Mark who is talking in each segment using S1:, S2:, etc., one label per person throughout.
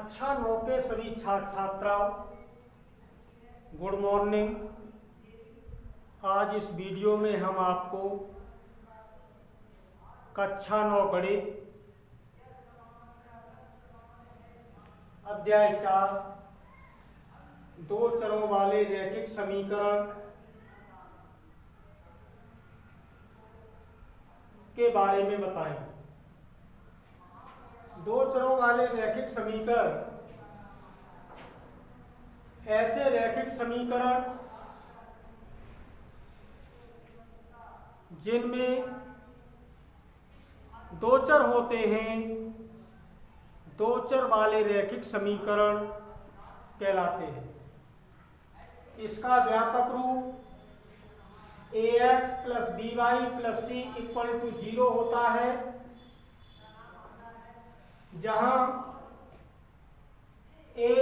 S1: कक्षा 9 के सभी छात्र छात्राओं, गुड मॉर्निंग। आज इस वीडियो में हम आपको कक्षा 9 गणित अध्याय 4 दो चरों वाले रैखिक समीकरण के बारे में बताएंगे। दो चरों वाले रैखिक समीकरण ऐसे रैखिक समीकरण जिनमें दो चर होते हैं, दो चर वाले रैखिक समीकरण कहलाते हैं। इसका व्यापक रूप ax plus by plus c equal to 0 होता है, जहां a,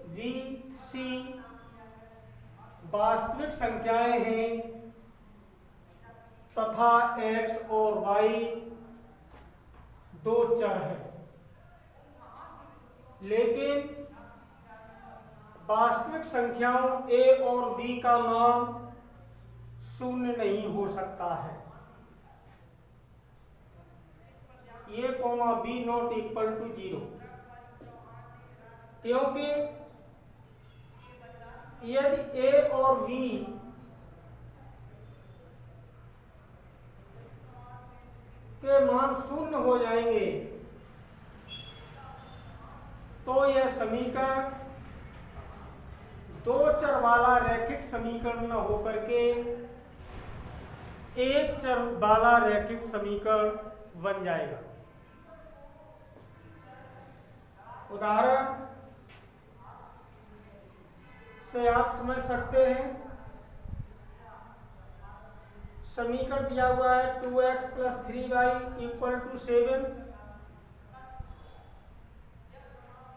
S1: v, c वास्तविक संख्याएं हैं तथा x और y दो चर हैं। लेकिन वास्तविक संख्याओं a और b का मान शून्य नहीं हो सकता है। a, b not equal to 0, क्योंकि यदि a और v के मान शून्य हो जाएंगे तो यह समीकरण दो चर वाला रैखिक समीकरण न होकर के एक चर वाला रैखिक समीकरण बन जाएगा। उदाहरण से आप समझ सकते हैं। समीकरण दिया हुआ है 2x plus 3y equal to 7,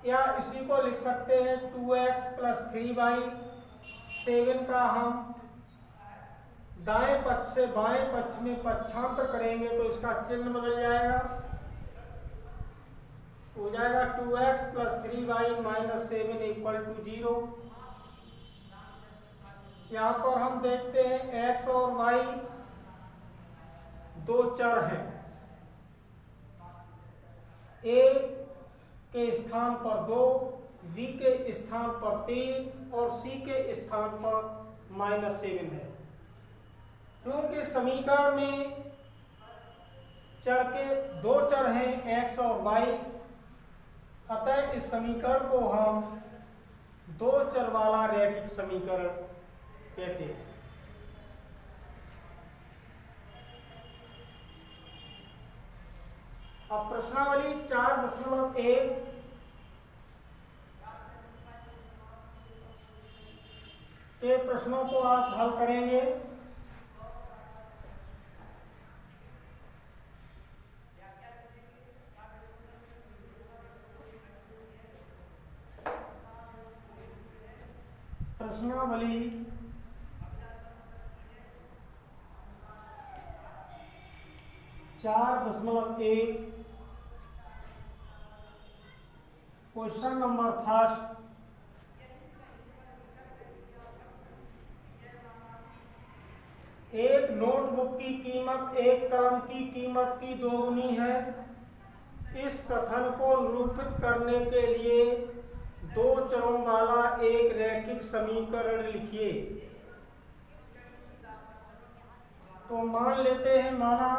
S1: या इसी को लिख सकते हैं 2x प्लस 3y। 7 का हम दाएं पक्ष से बाएं पक्ष में पक्षांतर करेंगे तो इसका चिन्ह बदल जाएगा, हो जाएगा 2x plus 3y minus 7 equal to 0। यहाँ पर हम देखते हैं x और y दो चर हैं। a के स्थान पर 2, v के स्थान पर 3 और c के स्थान पर -7 है। क्योंकि समीकरण में चर के दो चर हैं x और y, अतः इस समीकरण को हम दो चर वाला रैखिक समीकरण कहते हैं। अब प्रश्नावली 4.1 के प्रश्नों को आप हल करेंगे। प्रश्नावली 4.1 क्वेश्चन नंबर फर्स्ट। एक नोटबुक की कीमत एक कलम की कीमत की दोगुनी है। इस कथन को निरूपित करने के लिए दो चरों वाला एक रैखिक समीकरण लिखिए। तो मान लेते हैं, माना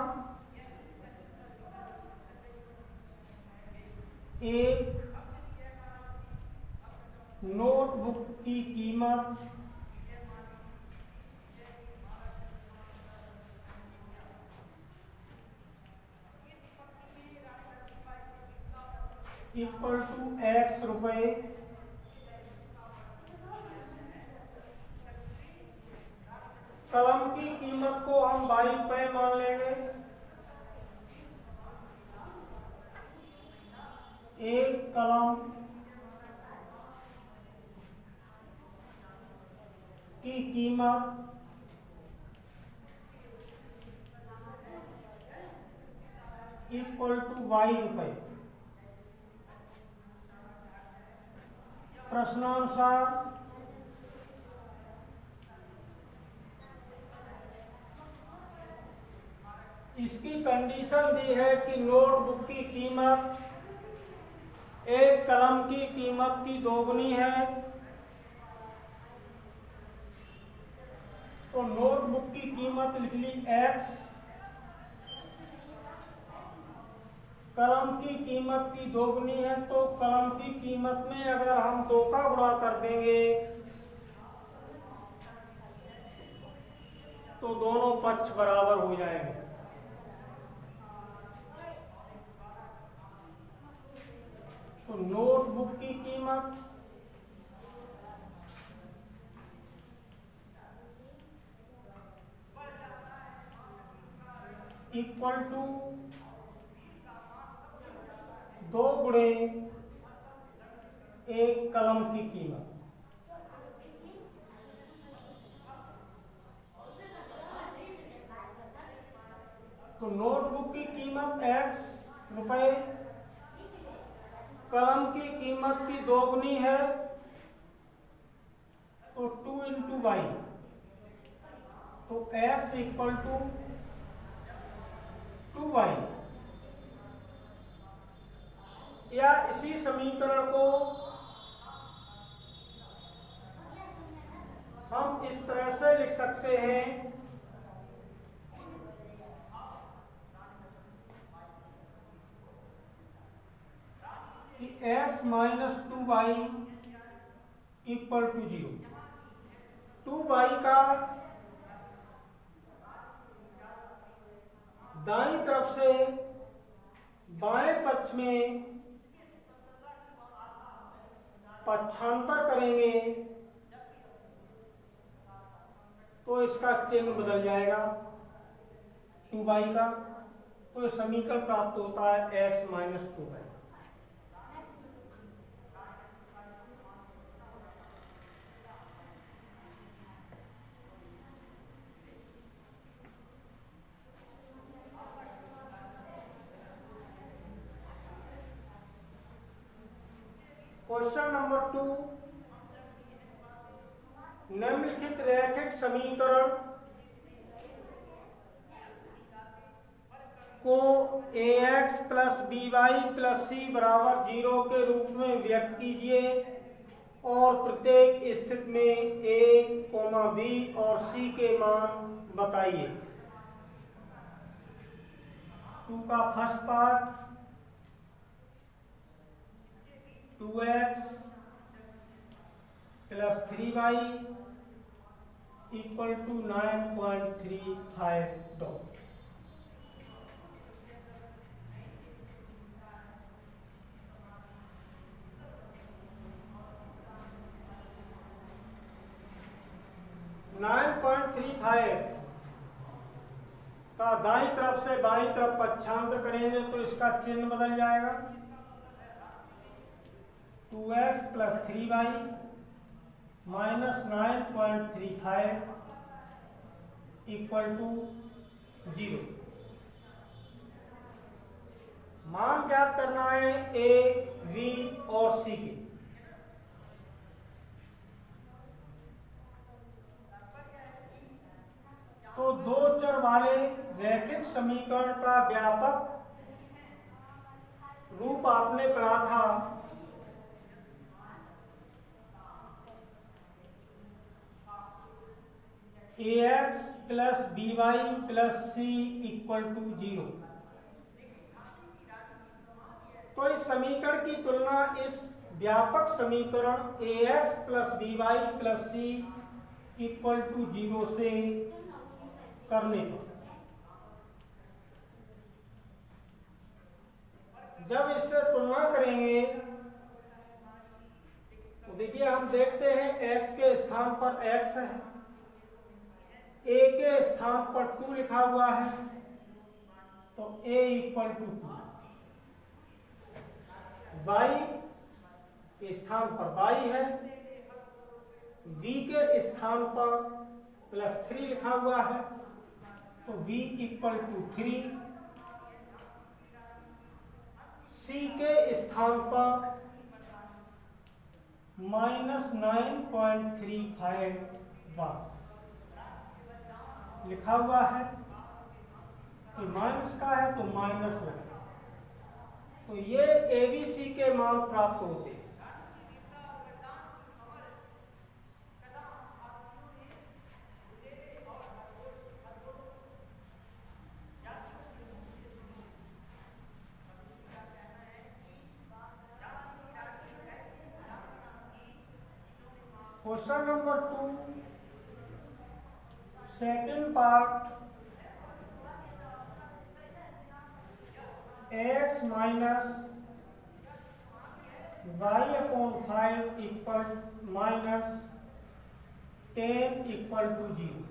S1: एक नोटबुक की कीमत इक्वल टू x रुपए, कलम की कीमत को हम 22 रुपए मान लेंगे। एक कलम की कीमत इक्वल टू 22 रुपए। प्रश्नानुसार इसकी कंडीशन दी है कि नोटबुक की कीमत एक कलम की कीमत की दोगुनी है, तो नोटबुक की कीमत लिख ली x, कलम की कीमत की दोगुनी है, तो कलम की कीमत में अगर हम 2 का गुणा कर देंगे तो दोनों पक्ष बराबर हो जाएंगे। तो नोटबुक की कीमत इक्वल टू 2 गुणे 1 कलम की कीमत। तो नोटबुक की कीमत x रुपए, कलम की कीमत की दोगुनी है तो 2 इंटू वाई, तो x इक्वल टू 2y। या इसी समीकरण को हम इस तरह से लिख सकते हैं कि x minus 2y equal to 0। 2y का दाईं तरफ से बाएं पक्ष में पक्षांतर करेंगे तो इसका चिन्ह बदल जाएगा 2y का, तो समीकरण प्राप्त होता है x minus 2y। Question number 2, निम्नलिखित रैखिक समीकरण को ax plus by plus c बराबर 0 के रूप में व्यक्त कीजिए और प्रत्येक स्थिति में a, b और c के मान बताइए। 2 का first part 2x plus 3y equal to 9.35 dot. का दाईं तरफ से बाईं तरफ पक्षांतर करेंगे तो इसका चिन्ह बदल जाएगा। 2x plus 3y minus 9.35 equal to 0। मान ज्ञात करना है a, v और c के। तो 2 चर वाले रैखिक समीकरण का व्यापक रूप आपने पढ़ा था। ax plus by plus c equal to 0। तो इस समीकरण की तुलना इस व्यापक समीकरण ax plus by plus c equal to 0 से करने पर, जब इससे तुलना करेंगे तो देखिए हम देखते हैं x के स्थान पर x है, a के स्थान पर 2 लिखा हुआ है, तो a इक्वल टू 2। y के स्थान पर y है, v के स्थान पर प्लस 3 लिखा हुआ है, तो v इक्वल टू 3। c के स्थान पर -9.35 बार लिखा हुआ है। तो माइनस का है तो माइनस लगा। तो ये ABC के मान प्राप्त होते हैं। Question number 2, second part, x minus y/5 equal -10 equal to 0।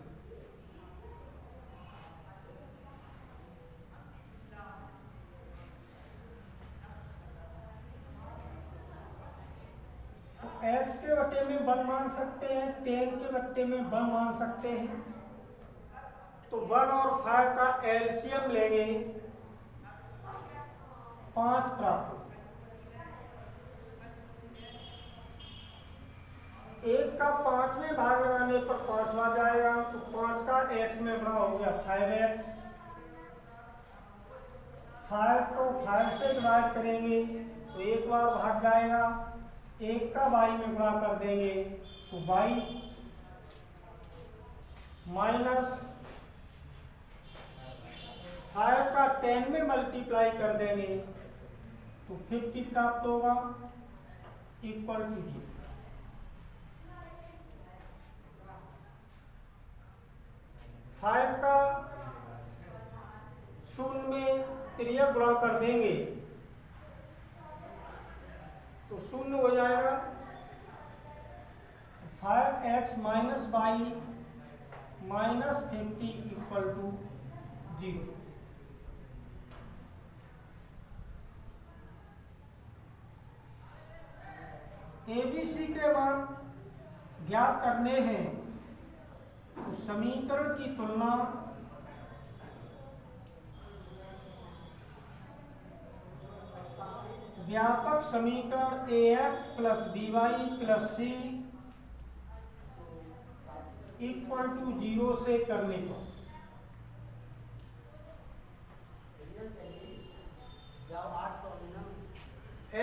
S1: x के बट्टे में 1 मान सकते हैं, 10 के बट्टे में 1 मान सकते हैं। तो 1 और 5 का एलसीएम लेंगे, 5 प्राप्त हो। 1 का 5 में भाग लगाने पर 5 आ जाएगा। तो 5 का x में गुणा हो गया 5x। 5 को 5 से डिवाइड करेंगे तो 1 बार भाग जाएगा। 1 का y में गुणा कर देंगे तो y माइनस 5 का 10 में मल्टीप्लाई कर देंगे तो 50 प्राप्त होगा इक्वल टू 0। 5 का 0 में त्रियक गुणा कर देंगे तो 0 हो जाएगा। 5x minus y minus 50 equal to 0। ABC के मान ज्ञात करने हैं तो समीकरण की तुलना व्यापक समीकरण ax plus by plus c equal to 0 से करने पर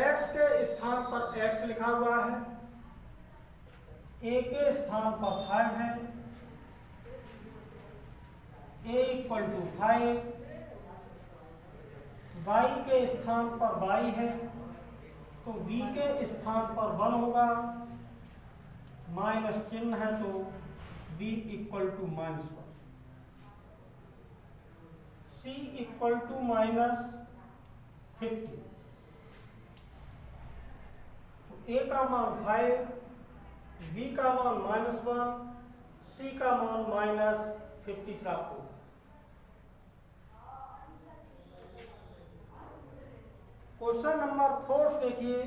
S1: x के स्थान पर x लिखा हुआ है, a के स्थान पर 5 है, a इक्वल टू 5, y के स्थान पर y है तो v के स्थान पर 1 होगा, माइनस चिन्ह है तो v equal to -1, c equal to -50। a का मान 5, v का मान -1, c का मान -50 प्राप्त होगा। क्वेश्चन नंबर 4 देखिए,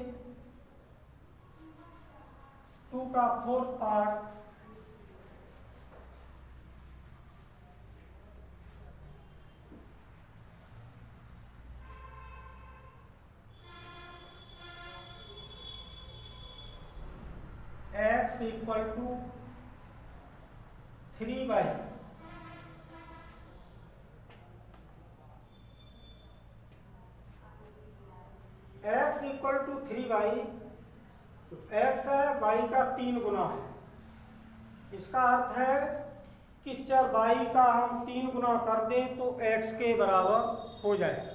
S1: 2 का 4th part, x equal to 3y x equal to 3y, तो x है y का 3 गुना है। इसका अर्थ है कि चर y का हम 3 गुना कर दें तो x के बराबर हो जाएगा।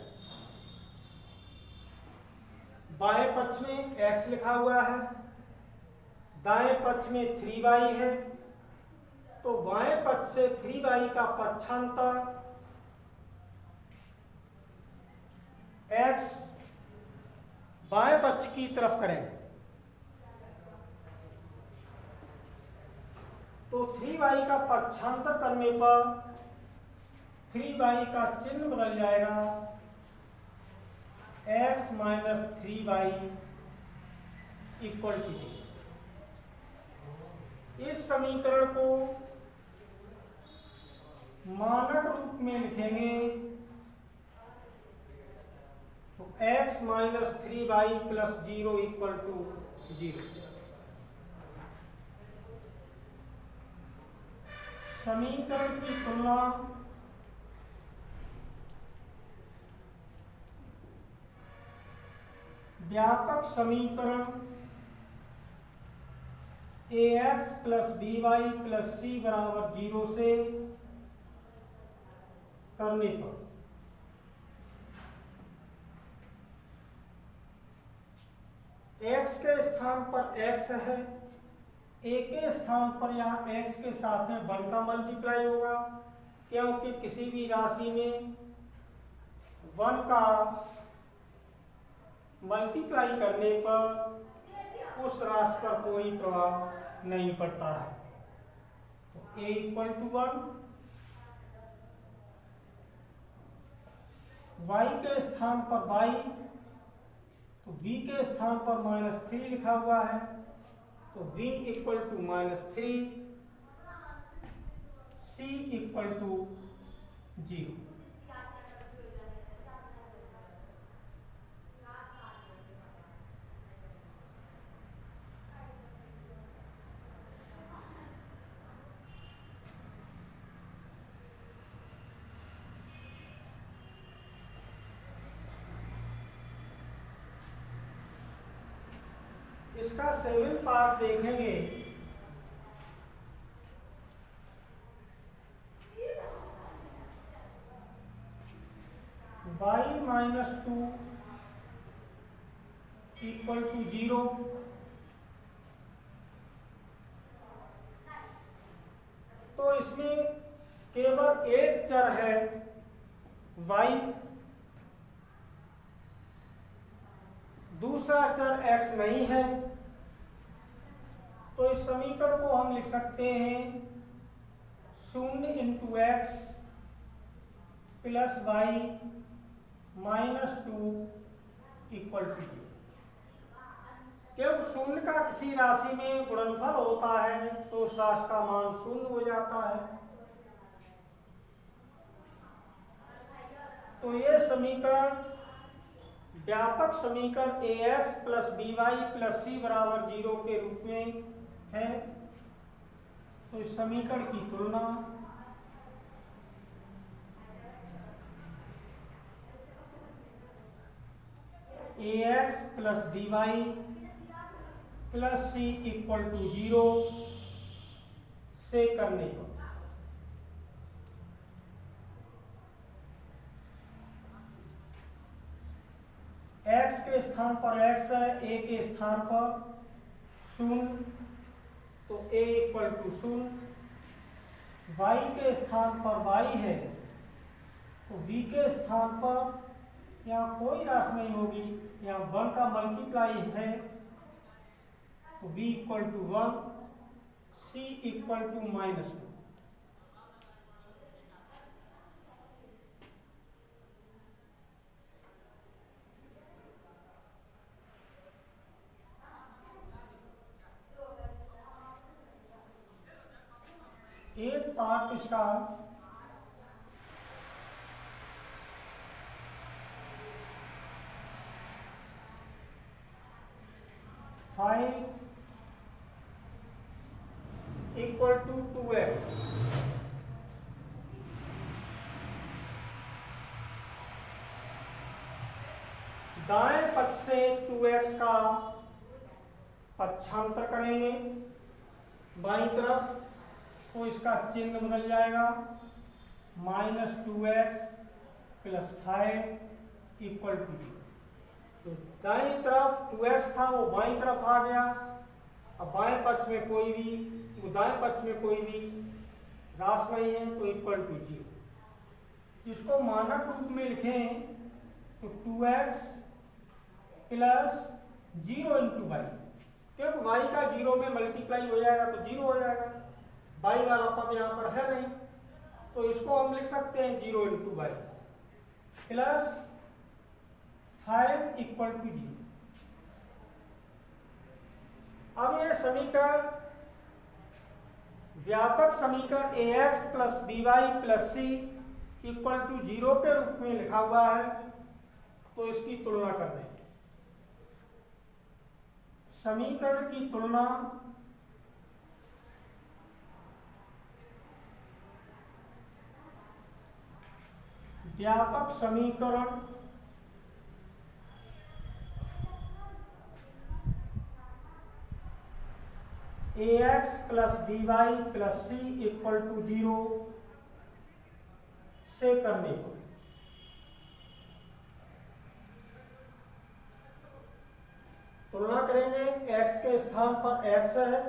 S1: बाएं पक्ष में x लिखा हुआ है, दाएं पक्ष में 3y है, तो बाएं पक्ष से 3y का पक्षांतर x बाएं पक्ष की तरफ करेंगे तो 3y का पक्षांतर करने पर 3y का चिन्ह बदल जाएगा, x minus 3y equal to 0। इस समीकरण को मानक रूप में लिखेंगे तो x minus 3y plus 0 equal to 0। समीकरण की तुलना व्यापक समीकरण ax plus by plus c बराबर 0 से करने पर x के स्थान पर x है, a के स्थान पर यहाँ x के साथ में 1 का मल्टीप्लाई होगा, क्योंकि किसी भी राशि में 1 का मल्टीप्लाई करने पर उस राशि पर कोई प्रभाव नहीं पड़ता है। तो a इक्वल टू 1, y के स्थान पर y, तो v के स्थान पर -3 लिखा हुआ है, तो v equal to -3, c equal to 0। इसका 7 पार्ट देखेंगे। y माइनस 2 इक्वल टू 0, तो इसमें केवल एक चर है y, दूसरा चर x नहीं है। तो इस समीकरण को हम लिख सकते हैं 0 into x plus y minus 2 equal to 0। क्योंकि शून्य का किसी राशि में गुणनफल होता है तो उस राशि का मान 0 हो जाता है। तो ये समीकरण व्यापक समीकरण ax plus by plus c बराबर 0 के रूप में है। तो इस समीकरण की तुलना ax plus by plus c equal to 0 से करने पर x के स्थान पर x है, a के स्थान पर 0, तो a इक्वल टू 0, y के स्थान पर y है, तो v के स्थान पर यहाँ कोई राशि नहीं होगी, यहाँ 1 का मल्टीप्लाई है, तो v equal to 1, c equal to -2। एक पार्ट इसका फाइव इक्वल टू 2x, दाएं पक्ष से 2x का पक्षांतर करेंगे बाईं तरफ, तो इसका चिन्ह बदल जाएगा, -2x प्लस 5 इक्वल टू 0। तो दाईं तरफ 2x था वो बाईं तरफ आ गया। अब बाएं पक्ष में कोई भी, तो दाएं पक्ष में कोई भी राशि नहीं है, तो इक्वल टू 0। इसको मानक रूप में लिखें तो 2x प्लस 0 इंटू वाई, क्योंकि y का 0 में मल्टीप्लाई हो जाएगा तो 0 हो जाएगा, y वाला पद यहाँ पर है नहीं, तो इसको हम लिख सकते हैं 0 into y plus 5 equal to 0। अब यह समीकरण व्यापक समीकरण ax plus by plus c equal to 0 के रूप में लिखा हुआ है, तो इसकी तुलना कर दें। समीकरण की तुलना व्यापक समीकरण ax plus by plus c equal to 0 से करने को तुलना करेंगे। x के स्थान पर x है,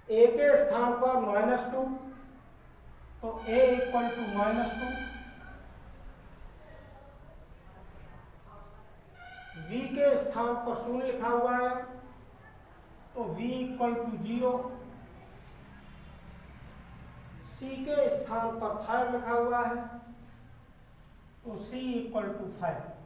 S1: a के स्थान पर -2, तो a इक्वल टू -2, v के स्थान पर 0 लिखा हुआ है, तो v इक्वल टू 0, c के स्थान पर 5 लिखा हुआ है, तो c इक्वल टू 5।